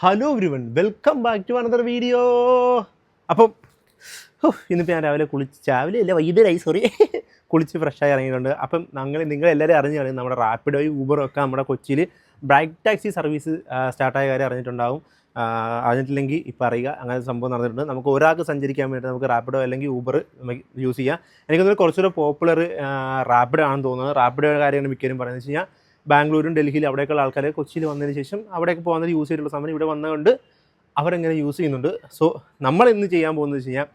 Hello everyone, welcome back to another video. അപ്പം ഇന്നിപ്പോൾ ഞാൻ രാവിലെ അല്ല വൈകുന്നേരമായി കുളിച്ച് ഫ്രഷായി ഇറങ്ങിയിട്ടുണ്ട്. അപ്പം നിങ്ങളെല്ലാവരും അറിഞ്ഞാണ് നമ്മുടെ റാപ്പിഡോയും ഊബറും ഒക്കെ നമ്മുടെ കൊച്ചിയിൽ ബ്രൈക്ക് ടാക്സി സർവീസ് സ്റ്റാർട്ടായ കാര്യം അറിഞ്ഞിട്ടുണ്ടാവും. അറിഞ്ഞിട്ടില്ലെങ്കിൽ ഇപ്പോൾ അറിയുക, അങ്ങനെ സംഭവം നടന്നിട്ടുണ്ട്. നമുക്ക് ഒരാൾക്ക് സഞ്ചരിക്കാൻ വേണ്ടി നമുക്ക് റാപ്പിഡോ അല്ലെങ്കിൽ ഊബർ നമുക്ക് യൂസ് ചെയ്യാം. എനിക്കൊന്നും കുറച്ചുകൂടെ പോപ്പുലർ റാപ്പിഡോ ആണെന്ന് തോന്നുന്നത്. റാപ്പിഡോയുടെ കാര്യമാണ് മിക്കവരും പറയുന്നത് വെച്ച് കഴിഞ്ഞാൽ ബാംഗ്ലൂരും ഡൽഹിയിലും അവിടേക്കുള്ള ആൾക്കാർ കൊച്ചിയിൽ വന്നതിന് ശേഷം അവിടേക്ക് പോകുന്നത് യൂസ് ചെയ്തിട്ടുള്ള സമയം ഇവിടെ വന്നതുകൊണ്ട് അവരെങ്ങനെ യൂസ് ചെയ്യുന്നുണ്ട്. സോ നമ്മൾ ഇന്ന് ചെയ്യാൻ പോകുന്നത് വെച്ച് കഴിഞ്ഞാൽ,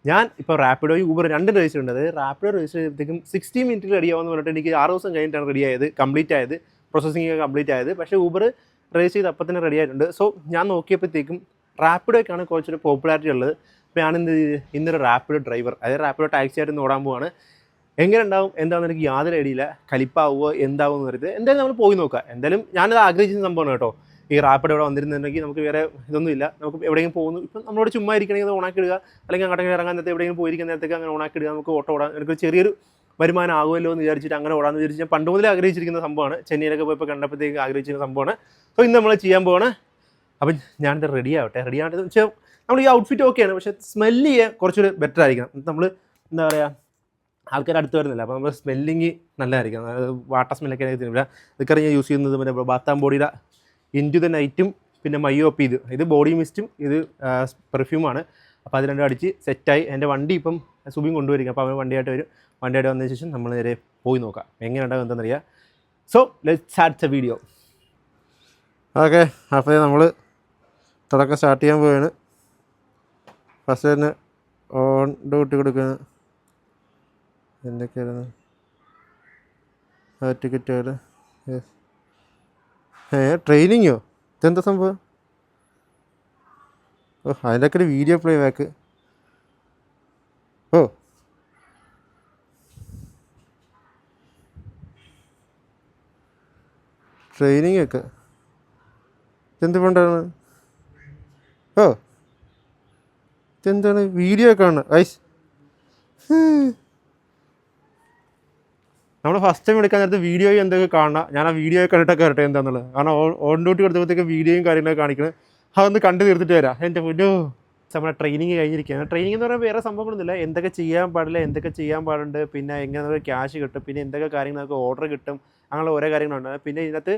ഞാൻ ഇപ്പോൾ റാപ്പിഡോയും ഊബർ രണ്ടും രജിസ്റ്റർ ഉണ്ട്. അതായത് റാപ്പിഡോ രജിസ്റ്റർ ചെയ്തപ്പോഴത്തേക്കും 60 മിനിറ്റിൽ റെഡി ആവുമെന്ന് പറഞ്ഞിട്ട് എനിക്ക് 6 ദിവസം കഴിഞ്ഞിട്ടാണ് റെഡി ആയത്, കംപ്ലീറ്റ് ആയത്, പ്രോസസ്സിംഗ് ഒക്കെ കംപ്ലീറ്റ് ആയത്. പക്ഷേ ഊബർ രജിസ്റ്റർ ചെയ്ത് അപ്പം തന്നെ റെഡി ആയിട്ടുണ്ട്. സോ ഞാൻ നോക്കിയപ്പോഴത്തേക്കും റാപ്പിഡോയ്ക്കാണ് കുറച്ചൊരു പോപ്പുലാരിറ്റി ഉള്ളത്. അപ്പോൾ ഞാൻ ഇന്നൊരു റാപ്പിഡോ ഡ്രൈവർ, അതായത് റാപ്പിഡോ ടാക്സി ആയിട്ട് ഇന്ന് ഓടാൻ പോവാണ്. എങ്ങനെ ഉണ്ടാവും എന്താണെന്ന് എനിക്ക് യാതൊരു ഐഡിയയില്ല. കലിപ്പാവുമോ എന്താവുമെന്ന് പറയുന്നത് എന്തായാലും നമ്മൾ പോയി നോക്കാം. എന്തായാലും ഞാനത് ആഗ്രഹിക്കുന്ന സംഭവമാണ് കേട്ടോ. ഈ റാപ്പിഡോ ഇവിടെ വന്നിരുന്നുണ്ടെങ്കിൽ നമുക്ക് വേറെ ഇതൊന്നുമില്ല. നമുക്ക് എവിടെയെങ്കിലും പോകുന്നു, ഇപ്പം നമ്മളോട് ചുമ്മാ ഇരിക്കണമെങ്കിൽ അത് ഓണാക്കിടുക, അല്ലെങ്കിൽ അങ്ങോട്ടെങ്കിലും ഇറങ്ങാൻ നേരത്തെ എവിടെയെങ്കിലും പോയിരിക്കുന്ന നേരത്തേക്ക് അങ്ങനെ ഓണാക്കിടുക, നമുക്ക് ഓട്ടോ ഓടാൻ എനിക്ക് ചെറിയൊരു വരുമാനം ആകുമല്ലോ എന്ന് വിചാരിച്ചിട്ട് അങ്ങനെ ഓടാന്ന് വിചാരിച്ച് ഞാൻ പണ്ട് മുതലേ ആഗ്രഹിച്ചിരിക്കുന്ന സംഭവമാണ്. ചെന്നൈയിലൊക്കെ പോയപ്പോൾ കണ്ടപ്പോഴത്തേക്ക് ആഗ്രഹിച്ചിരുന്ന സംഭവമാണ്. സോ ഇന്ന് നമ്മൾ ചെയ്യാൻ പോവാണ്. അപ്പം ഞാനിത് റെഡി ആവട്ടെ വെച്ചാൽ നമ്മൾ ഈ ഔട്ട്ഫിറ്റ് ഓക്കെയാണ്, പക്ഷേ സ്മെല്ല് ചെയ്യാൻ കുറച്ചൊരു ബെറ്റർ ആയിരിക്കണം. നമ്മൾ എന്താ പറയുക, ആൾക്കാർ അടുത്ത് വരുന്നില്ല, അപ്പോൾ നമ്മൾ സ്മെല്ലിങ് നല്ലതായിരിക്കും. വാട്ടർ സ്മെല്ലൊക്കെ തരുന്നില്ല. ഇതൊക്കെ ഞാൻ യൂസ് ചെയ്യുന്നത് മറ്റേ ബാത്ത് ആൻഡ് ബോഡിയുടെ ഇൻറ്റു ദ നൈറ്റും പിന്നെ മയ്യോപ്പി, ഇത് ബോഡി മിസ്റ്റും ഇത് പെർഫ്യൂമാണ്. അപ്പോൾ അത് രണ്ടും അടിച്ച് സെറ്റായി. എൻ്റെ വണ്ടി ഇപ്പം സുബിൻ കൊണ്ടുവരിക. അപ്പോൾ അവൻ വണ്ടിയായിട്ട് വന്നതിന് ശേഷം നമ്മൾ നേരെ പോയി നോക്കാം എങ്ങനെ ഉണ്ടാകും എന്താണെന്നറിയാം. So let's start the video. Okay, അപ്പോൾ നമ്മൾ തുടക്കം സ്റ്റാർട്ട് ചെയ്യാൻ പോവുകയാണ്. ഫസ്റ്റ് തന്നെ ഓൺ ഡ്യൂട്ടി കൊടുക്കുകയാണ്. എന്തൊക്കെയായിരുന്നു ടിക്കറ്റുകൾ? ട്രെയിനിങ്ങോ? ഇതെന്താ സംഭവം? ഓ, അതിൻ്റെയൊക്കെ ഒരു വീഡിയോ പ്ലേ ബാക്ക്. ഓ, ട്രെയിനിങ് ഒക്കെ ഇതെന്ത് പണ്ടാണ്? ഓ, ഇതെന്താണ് വീഡിയോ ഒക്കെ ആണ്? ഐസ് നമ്മൾ ഫസ്റ്റ് ടൈം എടുക്കാൻ നേരത്തെ വീഡിയോയും എന്തൊക്കെ കാണണം. ഞാൻ ആ വീഡിയോ കണ്ടിട്ടൊക്കെ വരട്ടെ എന്താണെന്നുള്ളത്. കാരണം ഓൺ ഡ്യൂട്ടി കൊടുത്തപ്പോഴത്തേക്ക് വീഡിയോയും കാര്യങ്ങളൊക്കെ കാണിക്കണം. അതൊന്ന് കണ്ടു തീർത്തിട്ട് വരാം. എൻ്റെ മുന്നോ നമ്മുടെ ട്രെയിനിങ് കഴിഞ്ഞിരിക്കുകയാണ്. ട്രെയിനിങ് എന്ന് പറഞ്ഞാൽ വേറെ സംഭവങ്ങളൊന്നുമില്ല. എന്തൊക്കെ ചെയ്യാൻ പാടില്ല, എന്തൊക്കെ ചെയ്യാൻ പാടുണ്ട്, പിന്നെ എങ്ങനെ നമുക്ക് ക്യാഷ് കിട്ടും, പിന്നെ എന്തൊക്കെ കാര്യങ്ങൾ നമുക്ക് ഓർഡർ കിട്ടും, അങ്ങനെയുള്ള ഓരോ കാര്യങ്ങളുണ്ട്. പിന്നെ ഇതിനകത്ത്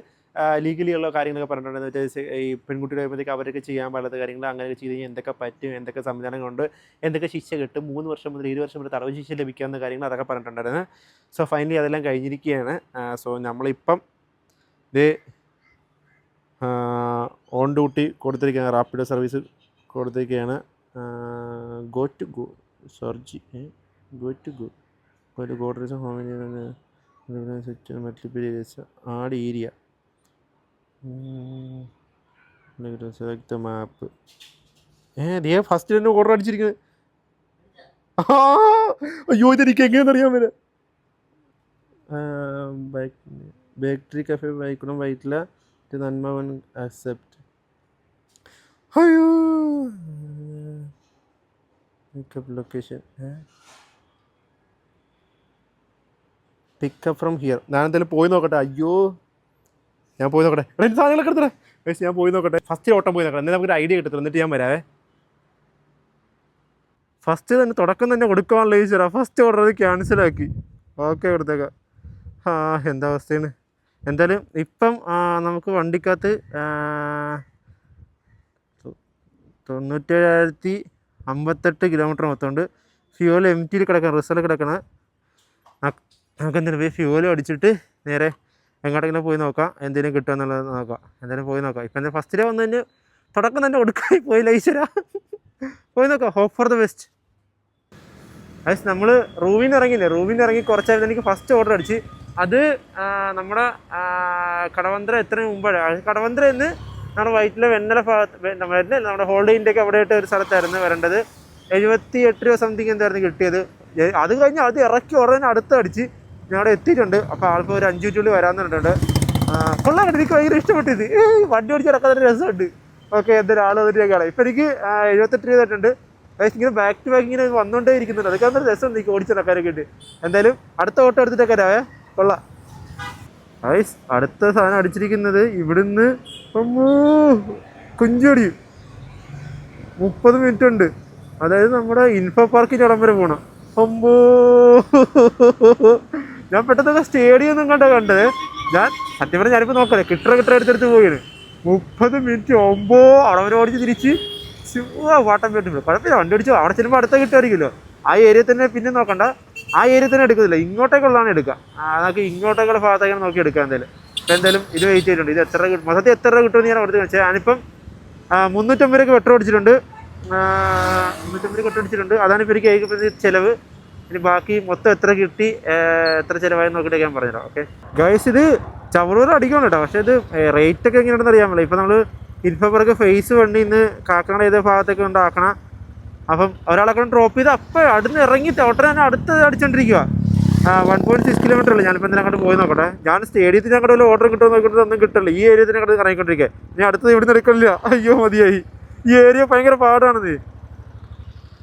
ലീഗലിയുള്ള കാര്യങ്ങളൊക്കെ പറഞ്ഞിട്ടുണ്ടെന്ന് വെച്ചാൽ ഈ പെൺകുട്ടിയുടെ ആകുമ്പോഴത്തേക്ക് അവരൊക്കെ ചെയ്യാൻ പാടാത്ത കാര്യങ്ങൾ, അങ്ങനെയൊക്കെ ചെയ്ത് കഴിഞ്ഞാൽ എന്തൊക്കെ പറ്റും, എന്തൊക്കെ സംവിധാനങ്ങളുണ്ട്, എന്തൊക്കെ ശിക്ഷ കിട്ടും, 3 വർഷം മുതൽ 7 വർഷം വരെ തടവ് ശിക്ഷ ലഭിക്കാവുന്ന കാര്യങ്ങൾ അതൊക്കെ പറഞ്ഞിട്ടുണ്ടായിരുന്നു. സോ ഫൈനലി അതെല്ലാം കഴിഞ്ഞിരിക്കുകയാണ്. സോ നമ്മളിപ്പം ഇത് ഓൺ ഡ്യൂട്ടി കൊടുത്തിരിക്കുകയാണ്, റാപ്പിഡോ സർവീസ് കൊടുത്തിരിക്കുകയാണ്. Go to add area, select the map. നീ ഫസ്റ്റ് തന്നെ ഓർഡർ അടിച്ചിരിക്കുന്നത്? അയ്യോ, ഇതെനിക്ക് എങ്ങനെയെന്നറിയാൻ വരെ. ബേക്കറി കഫേ ബൈക്കണം വൈറ്റില നന്മവൻ അക്സെപ്റ്റ്. അയ്യോ, pickup location, pickup from here. ഞാൻ എന്തായാലും പോയി നോക്കട്ടെ. അയ്യോ, ഞാൻ പോയി നോക്കട്ടെ. എടാ, എൻ്റെ സാധനങ്ങളൊക്കെ എടുത്തേ. ഞാൻ പോയി നോക്കട്ടെ. ഫസ്റ്റ് ഓട്ടം പോയി നോക്കണം, എന്നാലും നമുക്കൊരു ഐഡിയ കിട്ടത്തില്ല. എന്നിട്ട് ഞാൻ വരാവേ. ഫസ്റ്റ് തന്നെ തുടക്കം തന്നെ കൊടുക്കാനുള്ള ഈശ്വരാ. First order ക്യാൻസലാക്കി. ഓക്കെ, കൊടുത്തേക്കാം. എന്താ അവസ്ഥയാണ്. എന്തായാലും ഇപ്പം നമുക്ക് വണ്ടിക്കകത്ത് 97,058 കിലോമീറ്റർ മൊത്തമുണ്ട്. ഫ്യൂവൽ എംറ്റിയിൽ കിടക്കണം, റിസൾട്ട് കിടക്കണം. നമുക്ക് എന്തായാലും ഫ്യൂവലും അടിച്ചിട്ട് നേരെ എങ്ങോട്ടെങ്കിലും പോയി നോക്കാം, എന്തെങ്കിലും കിട്ടുമെന്നുള്ളത് നോക്കാം. എന്തായാലും പോയി നോക്കാം. ഇപ്പം എന്തായാലും ഫസ്റ്റ് ഡേ വന്നു തന്നെ തുടക്കം തന്നെ കൊടുക്കായി പോയില്ല ഈശ്വരാ. പോയി നോക്കാം. Hope for the best. അത് നമ്മൾ റൂമിൽ നിന്ന് ഇറങ്ങി കുറച്ചായിരുന്നു എനിക്ക് ഫസ്റ്റ് ഓർഡർ അടിച്ച്. അത് നമ്മുടെ കടവന്ത്ര എത്ര മുമ്പാണ്. കടവന്ത്ര എന്ന് നമ്മുടെ വൈറ്റിലെ വെണ്ണല ഭാഗത്ത് നമ്മുടെ ഹോൾഡിങ്ങിൻ്റെയൊക്കെ അവിടെയായിട്ട് ഒരു സ്ഥലത്തായിരുന്നു വരേണ്ടത്. 78 രൂപ സംതിങ് എന്തായിരുന്നു കിട്ടിയത്. അത് കഴിഞ്ഞ് അത് ഇറക്കി ഉടനെ അടുത്ത് അടിച്ച് ഞാൻ അവിടെ എത്തിയിട്ടുണ്ട്. അപ്പോൾ ആൾക്ക് ഒരു 5 മിനിറ്റുള്ളിൽ വരാമെന്ന് പറഞ്ഞിട്ടുണ്ട്. കൊള്ളാം, എനിക്ക് ഭയങ്കര ഇഷ്ടപ്പെട്ടിത്. വണ്ടി ഓടിച്ച് നടക്കാൻ രസമുണ്ട്. ഓക്കെ, എന്തായാലും ആൾ 1 രൂപയാണ്. ഇപ്പം എനിക്ക് 78 രൂപ ആയിട്ടുണ്ട്. ഇങ്ങനെ ബാക്ക് ടു ബാക്ക് ഇങ്ങനെ വന്നുകൊണ്ടേ ഇരിക്കുന്നുണ്ട്. അതൊക്കെ അന്നൊരു രസം എനിക്ക് ഓടിച്ച് നടക്കാനൊക്കെ ഉണ്ട്. എന്തായാലും അടുത്ത ഓട്ടോ എടുത്തിട്ടൊക്കെ വരാവേ. കൊള്ളാം. അടുത്ത സാധനം അടിച്ചിരിക്കുന്നത് ഇവിടുന്ന് കുഞ്ചടി 30 മിനിറ്റ് ഉണ്ട്. അതായത് നമ്മുടെ ഇൻഫോ പാർക്കിൻ്റെ ഇടം വരെ പോകണം. അമ്പോ ഞാൻ പെട്ടെന്നൊക്കെ സ്റ്റേഡിയം ഒന്നും കണ്ടത്. ഞാൻ സത്യം പറഞ്ഞാൽ ഞാനിപ്പോൾ നോക്കല്ലേ കിട്ടറ എടുത്തെടുത്ത് പോയാണ്. 30 മിനിറ്റ് ഒമ്പോ അവിടെ വരെ ഓടിച്ച് തിരിച്ച് വാട്ടം പറ്റുള്ളൂ. കുഴപ്പമില്ല, വണ്ടി ഓടിച്ചോ. അവിടെ ചെല്ലുമ്പോൾ അടുത്ത കിട്ടുമായിരിക്കുമല്ലോ. ആ ഏരിയ തന്നെ പിന്നെ നോക്കണ്ട, ആ ഏരിയ തന്നെ എടുക്കുന്നില്ല, ഇങ്ങോട്ടേക്കുള്ളതാണ് എടുക്കുക. നമുക്ക് ഇങ്ങോട്ടേക്കുള്ള ഭാഗത്തേക്കാണ് നോക്കി എടുക്കുക. എന്തായാലും ഇത് വെയിറ്റ് ചെയ്തിട്ടുണ്ട്. ഇത് എത്ര മൊത്തത്തിൽ എത്ര രൂപ കിട്ടുമെന്ന് ഞാൻ അവിടുത്തെ കാണിച്ചത്. ഞാനിപ്പം 350 രൂപയ്ക്ക് പെട്രോൾ അടിച്ചിട്ടുണ്ട്. 350 രൂപ പെട്രോൾ അടിച്ചിട്ടുണ്ട്. അതാണ് ഇപ്പോൾ എനിക്ക് കഴിക്കുമ്പോൾ ചിലവ്. ഇനി ബാക്കി മൊത്തം എത്ര കിട്ടി എത്ര ചിലവായെന്ന് നോക്കിയിട്ട് ഞാൻ പറഞ്ഞുതരാം. ഓക്കെ ഗൈസ്, ഇത് ചവറൂർ അടിക്കണം കേട്ടോ. പക്ഷേ ഇത് റേറ്റൊക്കെ എങ്ങനെയാണെന്ന് അറിയാൻ പറ്റില്ല. ഇപ്പോൾ നമ്മൾ ഇൻഫോ പാർക്ക് ഫേസ് വണ്ടി ഇന്ന് കാക്കനാട് ഏതോ ഭാഗത്തേക്ക് കൊണ്ടാക്കണം. അപ്പം ഒരാളൊക്കെ ഡ്രോപ്പ് ചെയ്ത് അപ്പം അടുത്ത് ഇറങ്ങി ഉടനെ തന്നെ അടുത്ത് അടിച്ചോണ്ടിരിക്കുക. 1.6 കിലോമീറ്റർ ഉള്ളൂ. ഞാനിപ്പോൾ എന്തിനാ അങ്ങോട്ട് പോയി നോക്കട്ടെ. ഞാൻ സ്റ്റേഡിയത്തിന് അങ്ങോട്ട് വല്ല ഓർഡർ കിട്ടുമോ നോക്കിയിട്ട് ഒന്നും കിട്ടില്ല. ഈ ഏരിയത്തിന് അങ്ങോട്ട് ഇറങ്ങിക്കൊണ്ടിരിക്കുക. ഞാൻ അടുത്തത് ഇവിടുന്ന് എടുക്കില്ല. അയ്യോ മതിയായി. ഈ ഏരിയ ഭയങ്കര പാടാണിത്.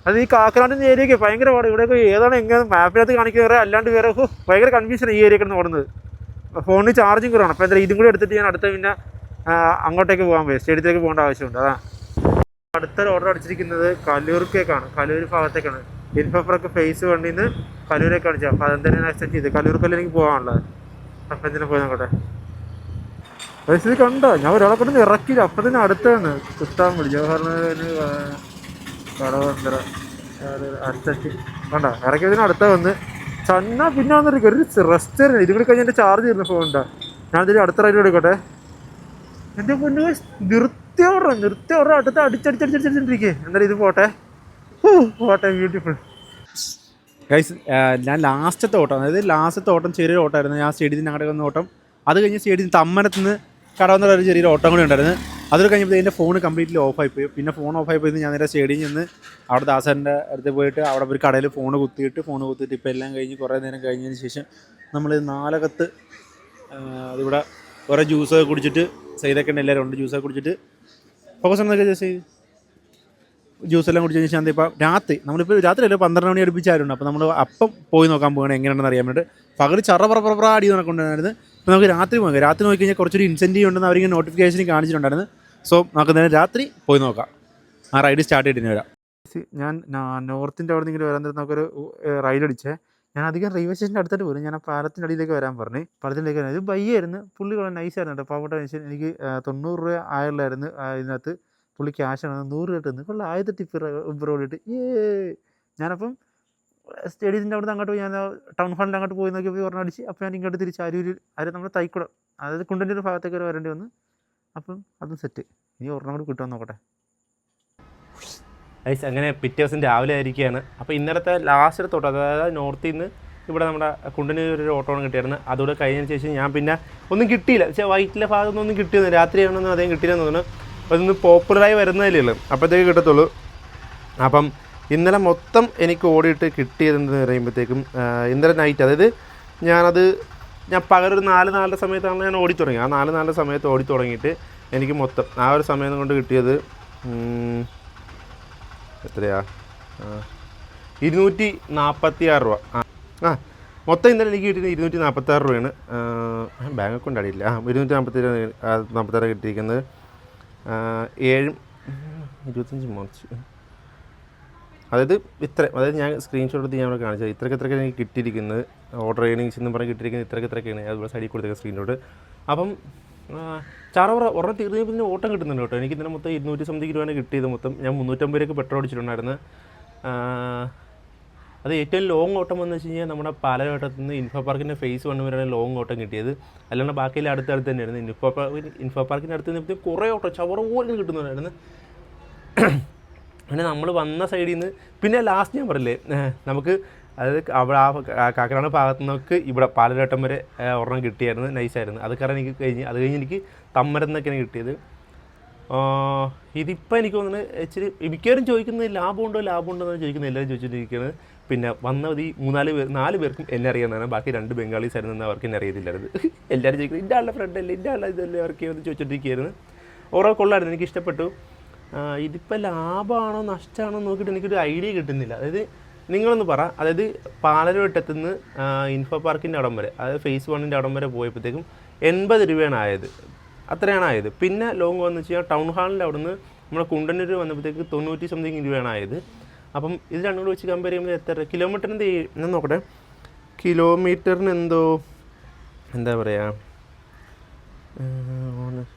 അത് ഈ കാക്കനാടിൻ്റെ ഏരിയയൊക്കെ ഭയങ്കര പാട്. ഇവിടെയൊക്കെ ഏതാണ് എങ്ങനെ മാപ്പിനകത്ത് കാണിക്കുക അല്ലാണ്ട് വേറെ ഭയങ്കര കൺഫ്യൂഷൻ ഈ ഏരിയ കിടന്ന് ഓടുന്നത്. ഫോണിൽ ചാർജിങ് കുറവാണ്. അപ്പോൾ എന്തായാലും ഇതും കൂടി എടുത്തിട്ട് ഞാൻ അടുത്ത പിന്നെ അങ്ങോട്ടേക്ക് പോകാൻ പോയി. സ്റ്റേഡിയത്തിലേക്ക് പോകേണ്ട ആവശ്യമുണ്ട്. അതാണ് അടുത്തൊരു ഓർഡർ അടിച്ചിരിക്കുന്നത് കലൂർക്കേക്കാണ്. കലൂർ ഭാഗത്തേക്കാണ്. ഇൻഫോ പാർക്ക് ഫേസ് വണ്ടിയിൽ നിന്ന് കലൂരേക്ക് അടിച്ചാൽ. അപ്പോൾ അതെന്തായാലും എക്സ്റ്റെൻഡ് ചെയ്ത് കലൂർക്കല്ല എനിക്ക് പോകാനുള്ളത്. അപ്പം എന്തിനാ പോയി നോക്കട്ടെ. ഇത് കണ്ടോ, ഞാൻ ഒരാളെ കൊണ്ടൊന്നും ഇറക്കിയില്ല. അപ്പം തന്നെ അടുത്താണ് കുത്താമ്പടി ജവഹർലാലിന് കടവന്തര അടുത്തക്ക് കണ്ടോ ഇറക്കിയതിന് അടുത്ത വന്ന് ചന്ന പിന്നെ വന്നിട്ട് ഒരു റെസ്റ്റ് തരുന്നത്. ഇതും കൂടി കഴിഞ്ഞ് എൻ്റെ ചാർജ് ചെയ്യുന്ന ഫോണിൻ്റെ. ഞാനിതിൽ അടുത്ത റൈഡ് എടുക്കട്ടെ. എൻ്റെ പൊന്നു നിർത്തിയോടെ അടുത്ത് അടിച്ചടിച്ചടിച്ചടിച്ചിരിക്കേ. എന്തായാലും ഇത് പോട്ടെ ബ്യൂട്ടിഫുൾ ഗൈസ്. ഞാൻ ലാസ്റ്റത്തെ ഓട്ടം, അതായത് ലാസ്റ്റത്തെ ഓട്ടം ചെറിയൊരു ഓട്ടമായിരുന്നു. ഞാൻ സ്റ്റേഡിയത്തിന് അങ്ങോട്ട് വന്ന ഓട്ടം. അത് കഴിഞ്ഞ് സ്റ്റേഡിയത്തിന് തമ്മനത്തുനിന്ന് കടവന്നുള്ള ഒരു ചെറിയൊരു ഓട്ടം കൂടി ഉണ്ടായിരുന്നു. അതൊരു കഴിഞ്ഞപ്പോൾ എൻ്റെ ഫോൺ കംപ്ലീറ്റ്ലി ഓഫായിപ്പോയി. പിന്നെ ഫോൺ ഓഫായിപ്പോയി ഞാൻ നേരെ സ്റ്റേഡിയം ചെന്ന് അവിടെ ദാസൻ്റെ അടുത്ത് പോയിട്ട് അവിടെ ഒരു കടയിൽ ഫോൺ കുത്തിയിട്ട് ഇപ്പോൾ എല്ലാം കഴിഞ്ഞ് കുറേ നേരം കഴിഞ്ഞതിന് ശേഷം നമ്മൾ നാലകത്ത് അതിവിടെ കുറേ ജ്യൂസൊക്കെ കുടിച്ചിട്ട് സൈഡൊക്കെ ഉണ്ട്, എല്ലാവരും ഉണ്ട്. ജ്യൂസൊക്കെ കുടിച്ചിട്ട് ഫോക്കസ് എന്നൊക്കെ ജസ്റ്റ് ജ്യൂസെല്ലാം കുടിച്ചതിന് ശേഷം ഇപ്പോൾ നമ്മളിപ്പോൾ രാത്രി അല്ല 12 മണി അടുപ്പിച്ചായിരുന്നു. അപ്പോൾ നമ്മൾ അപ്പം പോയി നോക്കാൻ പോകണം എങ്ങനെയാണെന്ന് അറിയാൻ വേണ്ടിയിട്ട്. പകൽ ചറ അടി നടക്കൊണ്ടായിരുന്നു. അപ്പോൾ നമുക്ക് രാത്രി പോകാം. രാത്രി നോക്കി കഴിഞ്ഞാൽ കുറച്ചൊരു ഇൻസെൻറ്റീവ് ഉണ്ടെന്ന് അവരിങ്ങനെ നോട്ടിഫിക്കേഷൻ കാണിച്ചിട്ടുണ്ടായിരുന്നു. സോ നമുക്ക് തന്നെ രാത്രി പോയി നോക്കാം. ആ റൈഡ് സ്റ്റാർട്ട് ചെയ്തിട്ട് വരാം. ഞാൻ നോർത്തിൻ്റെ അവിടെ നിന്ന് ഇങ്ങനെ വരാൻ നേരത്ത് നമുക്കൊരു റൈഡ് അടിച്ചേ. ഞാൻ അധികം റെയിൽവേ സ്റ്റേഷൻ്റെ അടുത്തോട്ട് പോലും. ഞാൻ ആ പാലത്തിൻ്റെ അടിയിലേക്ക് വരാൻ പറഞ്ഞു. പാലത്തിലേക്ക് വരാൻ ഇത് ബയ്യായിരുന്നു. പുള്ളി വളരെ നൈസായിരുന്നു കേട്ടോ. പാവപ്പെട്ട മനുഷ്യൻ. എനിക്ക് 90 രൂപ ആയുള്ളായിരുന്നു ഇതിനകത്ത്. പുള്ളി ക്യാഷാണ് 100 രൂപ കിട്ടുന്നത്. കൊള്ള ആദ്യത്തെ ടിപ്പ് ഇബ്രോഡിയിട്ട് ഞാനപ്പം സ്റ്റേഡിയത്തിൻ്റെ അവിടെ നിന്ന് അങ്ങോട്ട് പോയി. ഞാൻ ടൗൺ ഹാളിൻ്റെ അങ്ങോട്ട് പോയി നോക്കിയപ്പോൾ ഒരെണ്ണം അടിച്ച്. അപ്പോൾ ഞാൻ ഇങ്ങോട്ട് തിരിച്ച് അരൂർ നമ്മുടെ തൈക്കുടം, അതായത് കുണ്ടന്നൂർ ഭാഗത്തേക്ക് വരെ വരേണ്ടി വന്നു. അപ്പം അതും സെറ്റ്. ഇനി ഒരെണ്ണം കൂടി കിട്ടുമെന്ന് നോക്കട്ടെ. ഐസ് അങ്ങനെ പിറ്റേ ദിവസം രാവിലെ ആയിരിക്കുകയാണ്. അപ്പോൾ ഇന്നലത്തെ ലാസ്റ്റ് തോട്ടം, അതായത് നോർത്തിൽ നിന്ന് ഇവിടെ നമ്മുടെ കുണ്ടന്നൂർ ഒരു ഓട്ടോണം കിട്ടിയായിരുന്നു. അതുകൂടെ കഴിഞ്ഞതിന് ശേഷം ഞാൻ പിന്നെ ഒന്നും കിട്ടിയില്ല. പക്ഷേ വൈറ്റിലെ ഭാഗത്തൊന്നും ഒന്നും കിട്ടിയെന്ന് രാത്രിയാണെന്നൊന്നും അതേം കിട്ടിയില്ലെന്ന് തോന്നുന്നു. അതൊന്ന് പോപ്പുലറായി വരുന്നതല്ലേ ഉള്ളൂ, അപ്പോഴത്തേക്ക് കിട്ടത്തുള്ളൂ. അപ്പം ഇന്നലെ മൊത്തം എനിക്ക് ഓടിയിട്ട് കിട്ടിയതെന്ന് പറയുമ്പോഴത്തേക്കും ഇന്നലെ നൈറ്റ്, അതായത് ഞാൻ പകലൊരു 4 സമയത്താണ് ഞാൻ ഓടി തുടങ്ങി. ആ 4 സമയത്ത് ഓടി തുടങ്ങിയിട്ട് എനിക്ക് മൊത്തം ആ ഒരു സമയം കൊണ്ട് കിട്ടിയത് എത്രയാ 246 രൂപ. മൊത്തം ഇന്നലെ എനിക്ക് കിട്ടിയത് 246 രൂപയാണ്. Bank account അടിയില്ല. 246 കിട്ടിയിരിക്കുന്നത് 25 മാർച്ച്. അതായത് ഞാൻ സ്ക്രീൻഷോട്ട് എടുത്ത് ഞാൻ ഇവിടെ കാണിച്ചത്. ഇത്രയ്ക്ക് എനിക്ക് കിട്ടിയിരിക്കുന്നത് ഓർഡർ ഏണിങ്സ് എന്ന് പറഞ്ഞ് കിട്ടിയിരിക്കുന്നത് ഇത്രയ്ക്കാണ്. അതുപോലെ സൈഡിൽ കൊടുത്തിരിക്കുന്ന സ്ക്രീൻഷോട്ട്. അപ്പം ഒരെണ്ണം തീർന്നു പിന്നെ ഓട്ടം കിട്ടുന്നുണ്ട് കേട്ടോ. എനിക്ക് ഇന്നലെ മൊത്തം 200 സംതിങ് രൂപയാണ് കിട്ടിയത്. മൊത്തം ഞാൻ 350 രൂപയ്ക്ക് പെട്രോൾ അടിച്ചിട്ടുണ്ടായിരുന്നു. അത് ഏറ്റവും ലോങ് ഓട്ടം വന്നു വെച്ച് കഴിഞ്ഞാൽ നമ്മുടെ പാലഘട്ടത്തിൽ നിന്ന് ഇൻഫോ പാർക്കിൻ്റെ ഫേസ് 1 വരെയാണ് ലോങ് ഓട്ടം കിട്ടിയത്. അല്ലാണ്ട് ബാക്കിയെല്ലാം അടുത്തടുത്ത് തന്നെയായിരുന്നു. ഇൻഫോ പാർക്കിൻ്റെ അടുത്ത് നിന്ന് കുറേ ഓട്ടം ചവറ പോലും കിട്ടുന്നുണ്ടായിരുന്നു. പിന്നെ നമ്മൾ വന്ന സൈഡിൽ നിന്ന് പിന്നെ ലാസ്റ്റ് ഞാൻ പറയില്ലേ, നമുക്ക് അതായത് അവിടെ ആ കാക്കനാട് ഭാഗത്തു നിന്നൊക്കെ ഇവിടെ പാലഘട്ടം വരെ ഒരെണ്ണം കിട്ടിയായിരുന്നു. നൈസായിരുന്നു. അത് കാരണം എനിക്ക് അത് കഴിഞ്ഞ് എനിക്ക് തമ്മരന്നൊക്കെയാണ് കിട്ടിയത്. ഇതിപ്പോൾ എനിക്ക് തോന്നുന്നത് ഇച്ചിരി മിക്കവരും ചോദിക്കുന്നത് ലാഭമുണ്ടോ എന്ന് ചോദിക്കുന്നത് എല്ലാവരും ചോദിച്ചിട്ടിരിക്കുന്നത്. പിന്നെ വന്നത് ഈ 4 പേർക്കും എന്നെ അറിയാവുന്നതാണ്. ബാക്കി 2 ബംഗാളീസ് ആയിരുന്നു, അവർക്ക് എന്നെ അറിയത്തില്ലായിരുന്നു. എല്ലാവരും ചോദിക്കുന്നത് ഇൻ്റെ ആളുടെ ഫ്രണ്ടല്ലേ, ഇൻ്റെ ആളുടെ ഇതല്ലേ അവർക്ക് ചോദിച്ചിട്ടിരിക്കുകയായിരുന്നു. ഓരോ കൊള്ളായിരുന്നു, എനിക്ക് ഇഷ്ടപ്പെട്ടു. ഇതിപ്പോൾ ലാഭമാണോ നഷ്ടമാണോ നോക്കിയിട്ട് എനിക്കൊരു ഐഡിയ കിട്ടുന്നില്ല. അതായത് നിങ്ങളൊന്ന് പറ, അതായത് പാലരുവട്ടത്തു നിന്ന് ഇൻഫോ പാർക്കിൻ്റെ അവിടം വരെ, അതായത് ഫേസ് 1ൻ്റെ അവിടം വരെ പോയപ്പോഴത്തേക്കും 80 രൂപയാണ് ആയത്. അത്രയാണ് ആയത്. പിന്നെ ലോങ് വന്നു വെച്ചാൽ ടൗൺ ഹാളിൻ്റെ അവിടെ നിന്ന് നമ്മുടെ കുണ്ടന്നൂർ വന്നപ്പോഴത്തേക്ക് 90 സംതിങ് രൂപയാണ് ആയത്. അപ്പം ഇത് രണ്ടും കൂടി വെച്ച് കമ്പയർ ചെയ്യുമ്പോൾ എത്ര കിലോമീറ്ററിൻ്റെ ഞാൻ നോക്കട്ടെ, കിലോമീറ്ററിന് എന്തോ എന്താ പറയുക,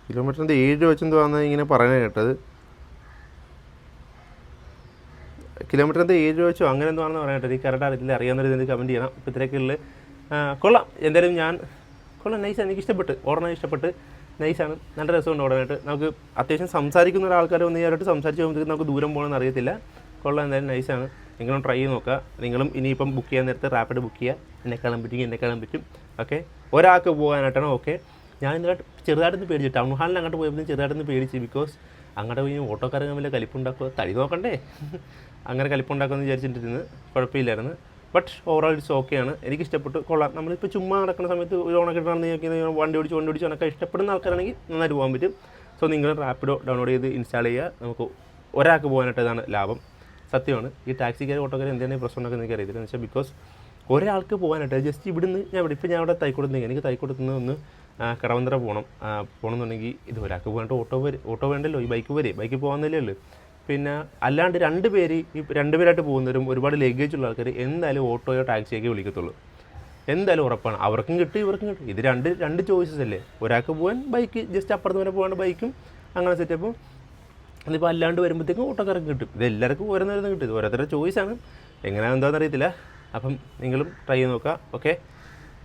കിലോമീറ്ററിൻ്റെ 7 രൂപ വെച്ചെന്തോ ആണെന്ന് ഇങ്ങനെ പറയാൻ കേട്ടത്. കിലോമീറ്ററിൻ്റെ 7 രൂപ വെച്ചോ അങ്ങനെ എന്തോ ആണെന്ന് പറയാൻ കേട്ടത്. ഈ കറക്റ്റ് അറിയത്തില്ല, അറിയാവുന്നവർ ഇതിന് കമൻറ്റ് ചെയ്യണം. ഇപ്പോൾ ഇത്രയൊക്കെയുള്ള കൊള്ളാം. എന്തായാലും ഞാൻ കൊള്ളാം, നൈസാണ്, എനിക്ക് ഇഷ്ടപ്പെട്ട്, ഓടാൻ ഇഷ്ടപ്പെട്ട്, നൈസാണ്, നല്ല രസമുണ്ട് ഓടാനായിട്ട്. നമുക്ക് അത്യാവശ്യം സംസാരിക്കുന്ന ഒരാൾക്കാർ വന്ന് നേരിട്ട് സംസാരിച്ച് പോകുമ്പോഴത്തേക്ക് നമുക്ക് ദൂരം പോകണമെന്ന് അറിയത്തില്ല. കൊള്ളാം, എന്തായാലും നൈസാണ്. നിങ്ങളും ട്രൈ ചെയ്ത് നോക്കുക. നിങ്ങളും ഇനിയിപ്പം ബുക്ക് ചെയ്യാൻ നേരത്തെ റാപ്പിഡ് ബുക്ക് ചെയ്യുക. എന്നെക്കാളും പറ്റും. ഓക്കെ, ഒരാൾക്ക് പോകാനായിട്ടാണ്. ഓക്കെ, ഞാൻ ഇന്നലെ ചെറുതായിട്ടൊന്ന് പേടിച്ചു, ടൗൺ ഹാളിൽ അങ്ങോട്ട് പോയപ്പോൾ ചെറുതായിട്ടൊന്ന് പേടിച്ചു. ബിക്കോസ് അങ്ങോട്ട് പോയി ഓട്ടോക്കാരൻ വല്ല കലിപ്പുണ്ടാക്കുക, തടി നോക്കണ്ടേ, അങ്ങനെ കലിപ്പുണ്ടാക്കുമെന്ന് വിചാരിച്ചിട്ടിരുന്ന് കുഴപ്പമില്ലായിരുന്നു. ബട്ട് ഓവറോൾ ഇറ്റ്സ് ഓക്കെയാണ്, എനിക്ക് ഇഷ്ടപ്പെട്ടു, കൊള്ളാം. നമ്മളിപ്പോൾ ചുമ്മാ നടക്കുന്ന സമയത്ത് ഒരു ഓണൊക്കെ ഇട്ടാണെന്ന് വണ്ടി ഓടിച്ച് ഒക്കെ ഇഷ്ടപ്പെടുന്ന ആൾക്കാരാണെങ്കിൽ നന്നായിട്ട് പോകാൻ പറ്റും. സോ നിങ്ങൾ റാപ്പിഡോ ഡൗൺലോഡ് ചെയ്ത് ഇൻസ്റ്റാൾ ചെയ്യുക. നമുക്ക് ഒരാൾക്ക് പോകാനായിട്ട് ഇതാണ് ലാഭം. സത്യമാണ്. ഈ ടാക്സിക്കാർ ഓട്ടോക്കാർ എന്താണ് പ്രശ്നം ഉണ്ടാക്കുന്നത് എനിക്ക് അറിയത്തില്ല. എന്ന് വെച്ചാൽ ബിക്കോസ് ഒരാൾക്ക് പോകാനായിട്ട് ജസ്റ്റ് ഇവിടുന്ന് ഞാൻ ഇവിടെ തൈക്കൊടുത്തെങ്കിൽ എനിക്ക് തൈക്കൊടുത്തുനിന്ന് ഒന്ന് കടവന്തര പോകണമെന്നുണ്ടെങ്കിൽ ഇത് ഒരാൾക്ക് പോകാനായിട്ട് ഓട്ടോ വേണ്ടല്ലോ, ഈ ബൈക്ക് പോകാമെന്നല്ലേ ഉള്ളൂ. പിന്നെ അല്ലാണ്ട് 2 പേര് ഈ 2 പേരായിട്ട് പോകുന്നവരും ഒരുപാട് ലഗേജ് ഉള്ള ആൾക്കാർ എന്തായാലും ഓട്ടോയോ ടാക്സിയൊക്കെ വിളിക്കത്തുള്ളൂ. എന്തായാലും ഉറപ്പാണ്, അവർക്കും കിട്ടും ഇവർക്കും കിട്ടും. ഇത് രണ്ട് ചോയ്സസ് അല്ലേ. ഒരാൾക്ക് പോകാൻ ബൈക്ക്, ജസ്റ്റ് അപ്പുറത്ത് വരെ പോകാണ്ട് ബൈക്കും അങ്ങനെ സെറ്റപ്പും. അതിപ്പോൾ അല്ലാണ്ട് വരുമ്പോഴത്തേക്കും ഓട്ടോക്കാർക്ക് കിട്ടും. ഇത് എല്ലാവർക്കും ഓരോന്നേരം കിട്ടും. ഇത് ഓരോരുത്തരുടെ ചോയ്സാണ്, എങ്ങനെയാണെന്ന് എന്താണെന്ന് അറിയത്തില്ല. അപ്പം നിങ്ങളും ട്രൈ ചെയ്ത് നോക്കുക. ഓക്കെ,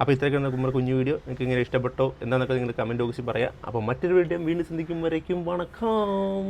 അപ്പോൾ ഇത്രയൊക്കെ നമ്മുടെ കുഞ്ഞു വീഡിയോ നിങ്ങൾക്ക് ഇങ്ങനെ ഇഷ്ടപ്പെട്ടോ എന്താണെന്നൊക്കെ നിങ്ങൾ കമൻറ്റ് ബോക്സിൽ പറയാം. അപ്പോൾ മറ്റൊരു വീഡിയോ വീണ്ടും സന്ധിക്കും വരയ്ക്കും വണക്കം.